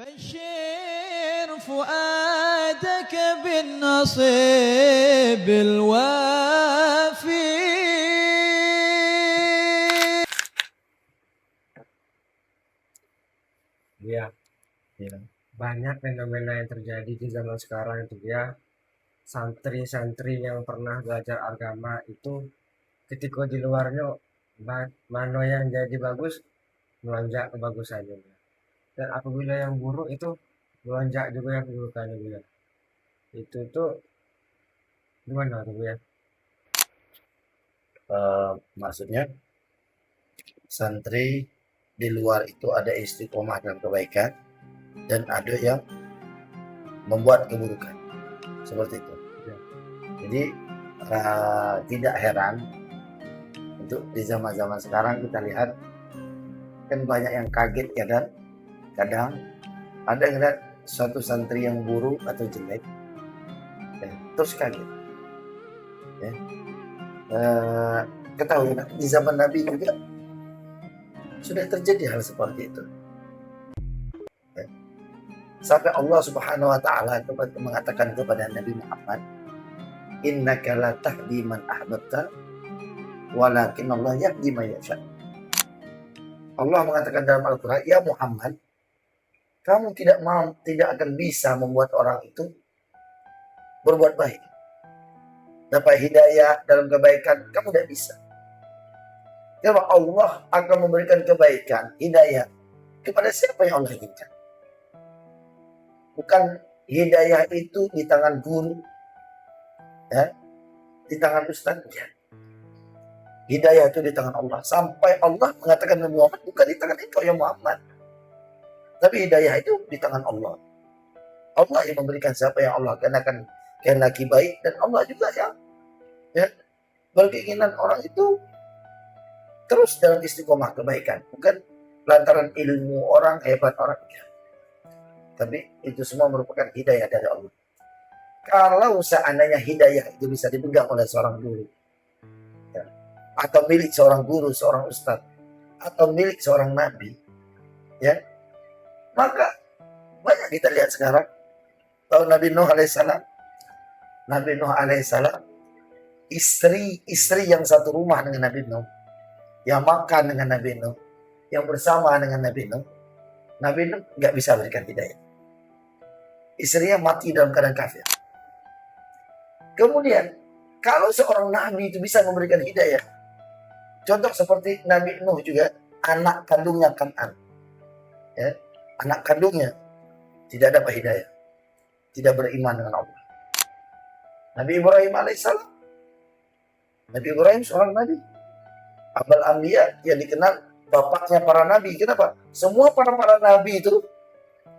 بشر فؤادك بالنصيب الوافي. Ya, banyak fenomena yang terjadi di zaman sekarang itu ya. Santri-santri yang pernah belajar agama itu ketika di luarnya mana yang jadi bagus melonjak kebagusannya. Dan apabila yang buruk itu melonjak juga yang keburukannya juga. Itu tuh gimana tuh ya? Maksudnya santri di luar itu ada istiqomah dan kebaikan dan ada yang membuat keburukan seperti itu. Jadi tidak heran untuk di zaman-zaman sekarang kita lihat kan banyak yang kaget ya, dan kadang ada yang lihat suatu santri yang buruk atau jelek terus kaget ya. Ketahui di zaman Nabi juga sudah terjadi hal seperti itu ya. Sampai Allah Subhanahu wa taala mengatakan kepada Nabi Muhammad, innaka la tahdi man ahbabta walakin Allah yahdi man yasha. Allah mengatakan dalam Al-Qur'an, ya Muhammad, kamu tidak akan bisa membuat orang itu berbuat baik, dapat hidayah dalam kebaikan, kamu tidak bisa. Karena Allah akan memberikan kebaikan, hidayah kepada siapa yang Allah inginkan. Bukan hidayah itu di tangan guru, ya, di tangan ustaznya. Hidayah itu di tangan Allah. Sampai Allah mengatakan Nabi Muhammad, bukan di tangan engkau ya Muhammad, tapi hidayah itu di tangan Allah. Allah yang memberikan siapa yang Allah kehendaki baik, dan Allah juga yang berkeinginan orang itu terus dalam istiqomah kebaikan, bukan lantaran ilmu orang, hebat orang, tapi itu semua merupakan hidayah dari Allah. Kalau seandainya hidayah itu bisa dipegang oleh seorang guru, ya, atau milik seorang guru, seorang ustadz, atau milik seorang nabi, ya, maka banyak kita lihat sekarang. Tahu Nabi Nuh alaihissalam? Nabi Nuh alaihissalam, istri yang satu rumah dengan Nabi Nuh, yang makan dengan Nabi Nuh, yang bersama dengan Nabi Nuh nggak bisa berikan hidayah. Istrinya mati dalam keadaan kafir. Kemudian, kalau seorang nabi itu bisa memberikan hidayah, contoh seperti Nabi Nuh juga, anak kandungnya Kan'an, ya, anak kandungnya tidak dapat hidayah, tidak beriman dengan Allah. Nabi Ibrahim alaihissalam, Nabi Ibrahim seorang nabi, Abul Anbiya, yang dikenal bapaknya para nabi. Kenapa? Semua para nabi itu,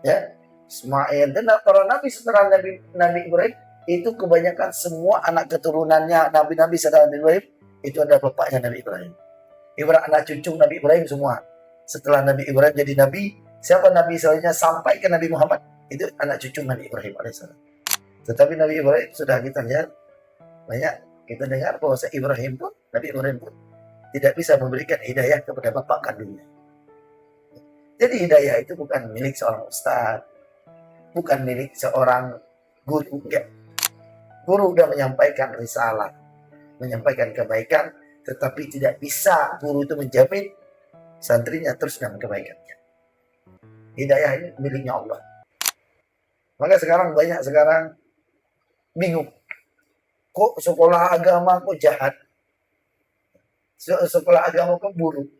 ya, Ismail dan para nabi setelah Nabi Ibrahim itu kebanyakan semua anak keturunannya nabi-nabi setelah Nabi Ibrahim itu adalah bapaknya Nabi Ibrahim. Ibrahim anak cucu Nabi Ibrahim semua. Setelah Nabi Ibrahim jadi nabi, siapa nabi selanjutnya sampai ke Nabi Muhammad? Itu anak cucu Nabi Ibrahim alaihissalam. Tetapi Nabi Ibrahim sudah kita lihat banyak kita dengar bahwa Nabi Ibrahim pun tidak bisa memberikan hidayah kepada bapak kandungnya. Jadi hidayah itu bukan milik seorang ustaz, bukan milik seorang guru. Guru sudah menyampaikan risalah, menyampaikan kebaikan, tetapi tidak bisa guru itu menjamin santrinya terus dalam kebaikannya. Hidayah ini miliknya Allah. Maka sekarang banyak bingung, kok sekolah agama kok jahat, sekolah agama kok buruk,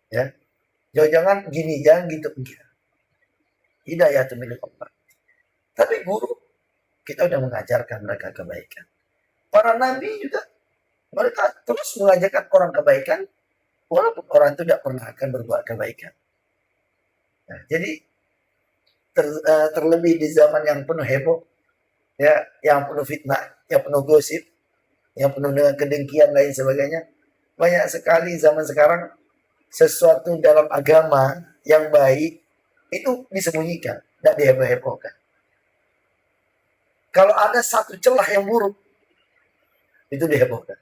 ya, jangan gini, jangan gitu. Hidayah itu milik Allah. Tapi guru, kita sudah mengajarkan mereka kebaikan. Para nabi juga, mereka terus mengajarkan orang kebaikan, walaupun orang itu tidak pernah akan berbuat kebaikan. Nah, jadi terlebih di zaman yang penuh heboh, ya, yang penuh fitnah, yang penuh gosip, yang penuh dengan kedengkian lain sebagainya, banyak sekali zaman sekarang sesuatu dalam agama yang baik itu disembunyikan, tidak diheboh-hebohkan. Kalau ada satu celah yang buruk, itu dihebohkan.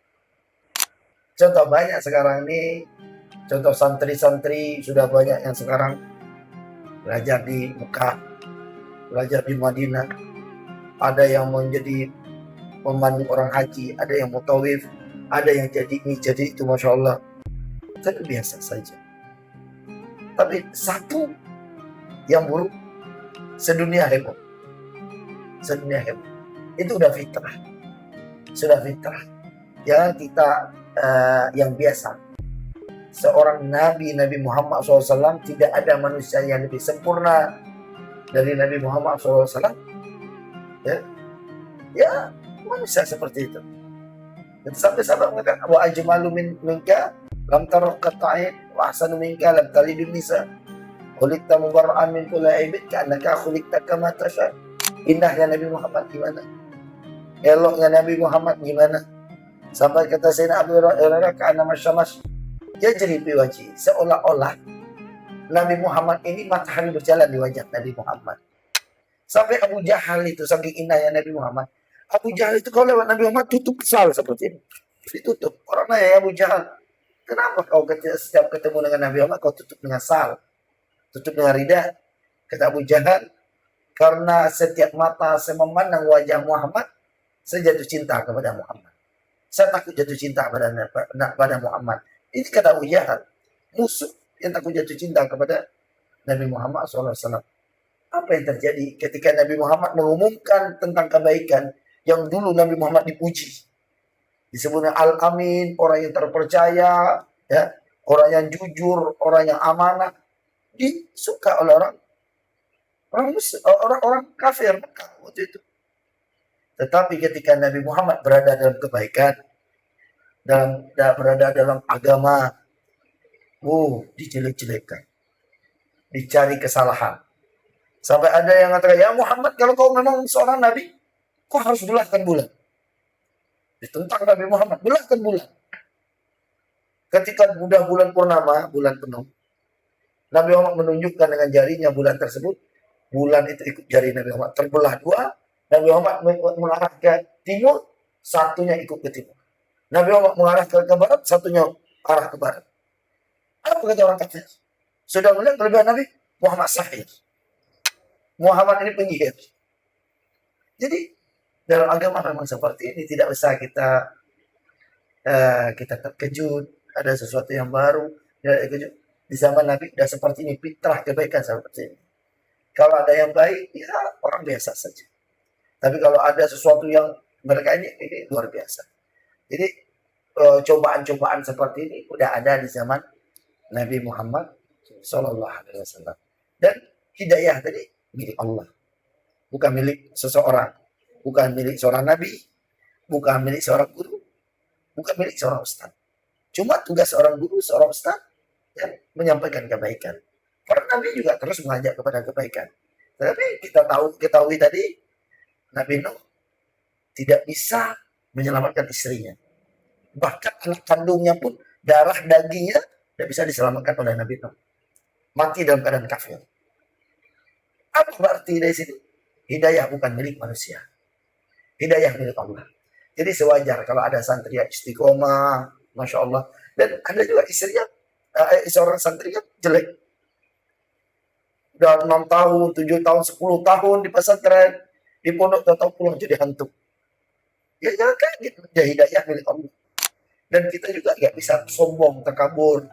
Contoh banyak sekarang ini, contoh santri-santri sudah banyak yang sekarang belajar di Mekah, belajar di Madinah, ada yang menjadi pemandu orang haji, ada yang mutawif, ada yang jadi ini, jadi itu, Masya Allah. Tapi biasa saja. Tapi satu yang buruk, sedunia heboh. Sedunia heboh. Itu udah fitrah. Sudah fitrah. Jangan kita yang biasa. Seorang Nabi Muhammad SAW, tidak ada manusia yang lebih sempurna dari Nabi Muhammad SAW. Ya, manusia seperti itu. Dan sampai sahabat mengatakan, wa ajmalu minka lam tarah qata'in wa ahsanu minka lam talidun nisa. Khuliqta mubarra'an min kulli aibin ka'annaka khuliqta kama tasha. Indahnya Nabi Muhammad gimana? Eloknya Nabi Muhammad gimana? Sampai kata Sayyidina Abu Hurairah, ka'annama syamস yajri fi wajhi, seolah-olah Nabi Muhammad ini matahari berjalan di wajah Nabi Muhammad. Sampai Abu Jahal itu, saking indahnya Nabi Muhammad, Abu Jahal itu kalau lewat Nabi Muhammad tutup sal seperti ini, ditutup. Orang nanya, Abu Jahal, kenapa kau setiap ketemu dengan Nabi Muhammad kau tutup dengan sal, tutup dengan rida? Kata Abu Jahal, karena setiap mata saya memandang wajah Muhammad, saya jatuh cinta kepada Muhammad. Saya takut jatuh cinta pada Muhammad. Ini kata Abu Jahal, musuh yang takut jatuh cinta kepada Nabi Muhammad SAW. Apa yang terjadi ketika Nabi Muhammad mengumumkan tentang kebaikan yang dulu Nabi Muhammad dipuji? Disebutnya Al-Amin, orang yang terpercaya, ya, orang yang jujur, orang yang amanah. Disuka oleh orang kafir Mekah waktu itu. Tetapi ketika Nabi Muhammad berada dalam kebaikan, berada dalam agama, dijelek-jelekan, dicari kesalahan. Sampai ada yang mengatakan, ya Muhammad, kalau kau memang seorang nabi, kau harus belahkan bulan. Ditentang Nabi Muhammad, belahkan bulan. Ketika sudah bulan purnama, bulan penuh, Nabi Muhammad menunjukkan dengan jarinya bulan tersebut, bulan itu ikut jari Nabi Muhammad, terbelah dua. Nabi Muhammad mengarah ke timur, satunya ikut ke timur. Nabi Muhammad mengarah ke barat, satunya arah ke barat. Apa kata orang kafir? Sudah melihat kelebihan Nabi Muhammad sahih. Muhammad ini penyihir. Jadi dalam agama memang seperti ini, tidak usah kita terkejut, ada sesuatu yang baru, terkejut. Di zaman Nabi sudah seperti ini, fitrah kebaikan seperti ini. Kalau ada yang baik, ya orang biasa saja. Tapi kalau ada sesuatu yang mereka ini luar biasa. Jadi cobaan-cobaan seperti ini udah ada di zaman Nabi Muhammad SAW. Dan hidayah tadi milik Allah, bukan milik seseorang, bukan milik seorang nabi, bukan milik seorang guru, bukan milik seorang ustaz. Cuma tugas seorang guru, seorang ustaz yang menyampaikan kebaikan. Para nabi juga terus mengajak kepada kebaikan. Tetapi kita ketahui tadi, Nabi Nuh tidak bisa menyelamatkan istrinya. Bahkan anak kandungnya pun, darah dagingnya tidak bisa diselamatkan oleh Nabi Nuh. Mati dalam keadaan kafir. Apa berarti dari sini? Hidayah bukan milik manusia. Hidayah milik Allah. Jadi sewajar kalau ada santri yang istiqomah, Masya Allah. Dan ada juga istrinya, seorang santri yang jelek. Udah 6 tahun, 7 tahun, 10 tahun di pesantren, di pondok, tahu pulang jadi hantu. Ya jangan kaget, ya hidayah milik Allah. Dan kita juga nggak bisa sombong, takabur,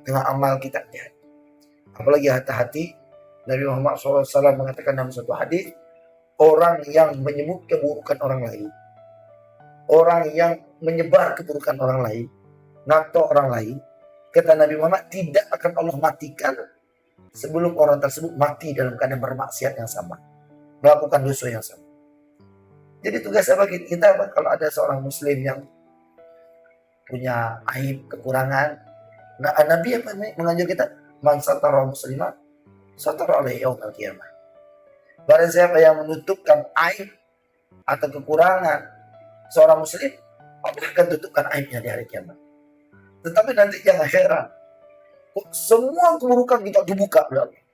dengan amal kita. Ya. Apalagi hati-hati, Nabi Muhammad SAW mengatakan dalam satu hadis, orang yang menyebut keburukan orang lain, orang yang menyebar keburukan orang lain, nato orang lain, kata Nabi Muhammad, tidak akan Allah matikan sebelum orang tersebut mati dalam keadaan bermaksiat yang sama, melakukan dosa yang sama. Jadi tugas apa kita kalau ada seorang muslim yang punya aib, kekurangan, Nabi apa mengajar kita, man satara musliman satara alaihi yaumil qiyamah. Barang siapa yang menutupkan aib atau kekurangan seorang muslim, Allah akan tutupkan aibnya di hari kiamat. Tetapi nanti yang heran, semua keburukan kita dibuka oleh Allah.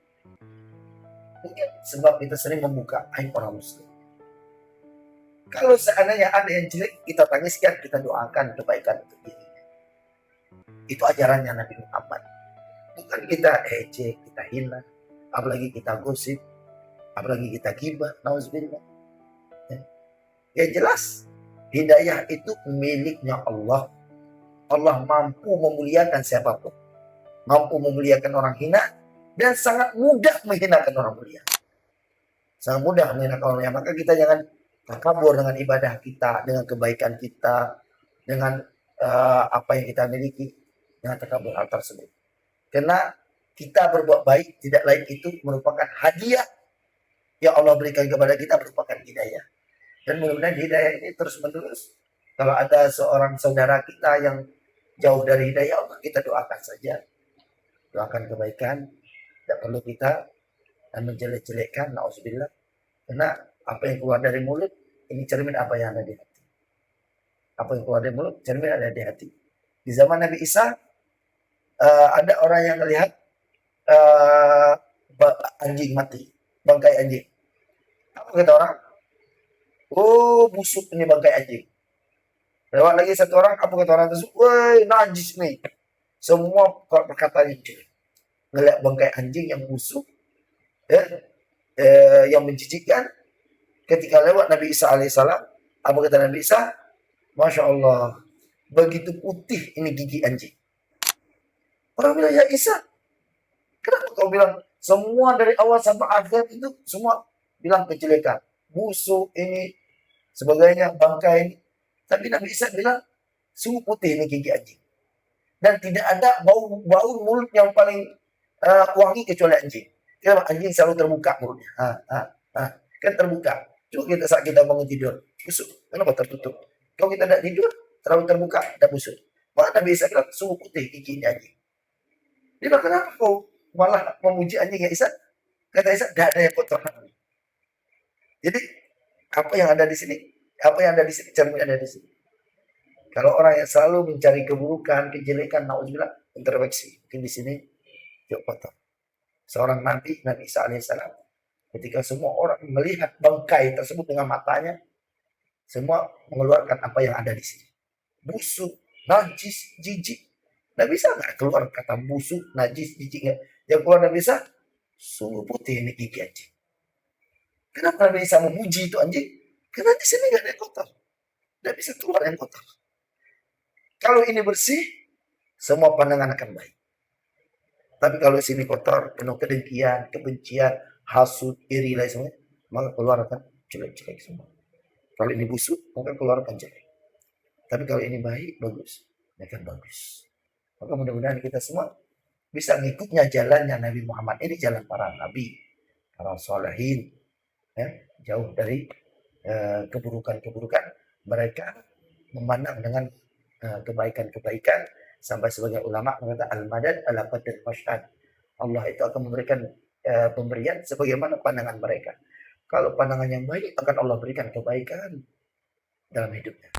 Mungkin sebab kita sering membuka aib orang muslim. Kalau seandainya ada yang jelek, kita tangiskan, kita doakan kebaikan untuk diri. Itu ajarannya Nabi Muhammad. kan kita ejek, kita hina, apalagi kita gosip, apalagi kita gibah, nauzubillah. Ya jelas, hidayah itu miliknya Allah. Allah mampu memuliakan siapapun, mampu memuliakan orang hina, dan sangat mudah menghinakan orang mulia. Sangat mudah menghinakan orang mulia. Maka kita jangan takabur dengan ibadah kita, dengan kebaikan kita, dengan apa yang kita miliki, dengan takabur hal tersebut. Karena kita berbuat baik tidak lain itu merupakan hadiah yang Allah berikan kepada kita, merupakan hidayah. Dan mudah-mudahan hidayah ini terus menerus. Kalau ada seorang saudara kita yang jauh dari hidayah Allah, kita doakan saja. Doakan kebaikan. Tidak perlu kita menjelek-jelekkan, na'udzubillah. Karena apa yang keluar dari mulut, ini cermin apa yang ada di hati. Apa yang keluar dari mulut, cermin ada di hati. Di zaman Nabi Isa, ada orang yang melihat anjing mati, bangkai anjing. Apa kata orang? Oh, busuk ini bangkai anjing. Lewat lagi satu orang, apa kata orang tersebut? Woi, najis nih. Semua perkataan itu. Ngelihat bangkai anjing yang busuk, yang menjijikkan. Ketika lewat Nabi Isa alaihissalam, apa kata Nabi Isa? Masya Allah, begitu putih ini gigi anjing. Orang bilang, ya Isa, kenapa kau bilang semua dari awal sampai akhir itu semua bilang kejelekan, busuk ini, sebagainya, bangkai ini. Tapi Nabi Isa bilang, sungguh putih ini gigi anjing. Dan tidak ada bau mulut yang paling wangi kecuali anjing. Kenapa? Anjing selalu terbuka mulutnya. Kan terbuka. Coba kita saat kita bangun tidur, busuk. Kenapa tertutup? Kalau kita tidak tidur, terlalu terbuka, tidak busuk. Maka Nabi Isa bilang, sungguh putih gigi anjing. Dia bilang, kenapa kau malah memuji anjing ya Isa? Kata Isa, tidak ada yang kotor. Jadi, apa yang ada di sini? Apa yang ada di sini? Cermin ada di sini. Kalau orang yang selalu mencari keburukan, kejelekan, na'udzubillah, introspeksi. Mungkin di sini, yuk kotor. Seorang Nabi Isa alaihissalam, ketika semua orang melihat bangkai tersebut dengan matanya, semua mengeluarkan apa yang ada di sini. Busuk, najis, jijik. Nggak bisa nggak keluar kata busuk, najis, jijik. Nggak. Yang keluar Nabi Isa, sungguh putih ini gigi anjing. Kenapa Nabi Isa memuji itu anjing? Karena di sini nggak ada yang kotor. Nggak bisa keluar yang kotor. Kalau ini bersih, semua pandangan akan baik. Tapi kalau sini kotor, penuh kedengkian, kebencian, hasud, iri, lain semua, maka keluar akan jelek-jelek semua. Kalau ini busuk, maka keluar akan jelek. Tapi kalau ini baik, bagus, akan bagus. Maka mudah-mudahan kita semua bisa mengikutnya jalannya Nabi Muhammad. Ini jalan para nabi, para solehin, jauh dari keburukan-keburukan. Mereka memandang dengan kebaikan-kebaikan. Sampai sebagian ulama mengatakan al-madad ala qadar masyad. Allah itu akan memberikan pemberian sebagaimana pandangan mereka. Kalau pandangan yang baik, akan Allah berikan kebaikan dalam hidupnya.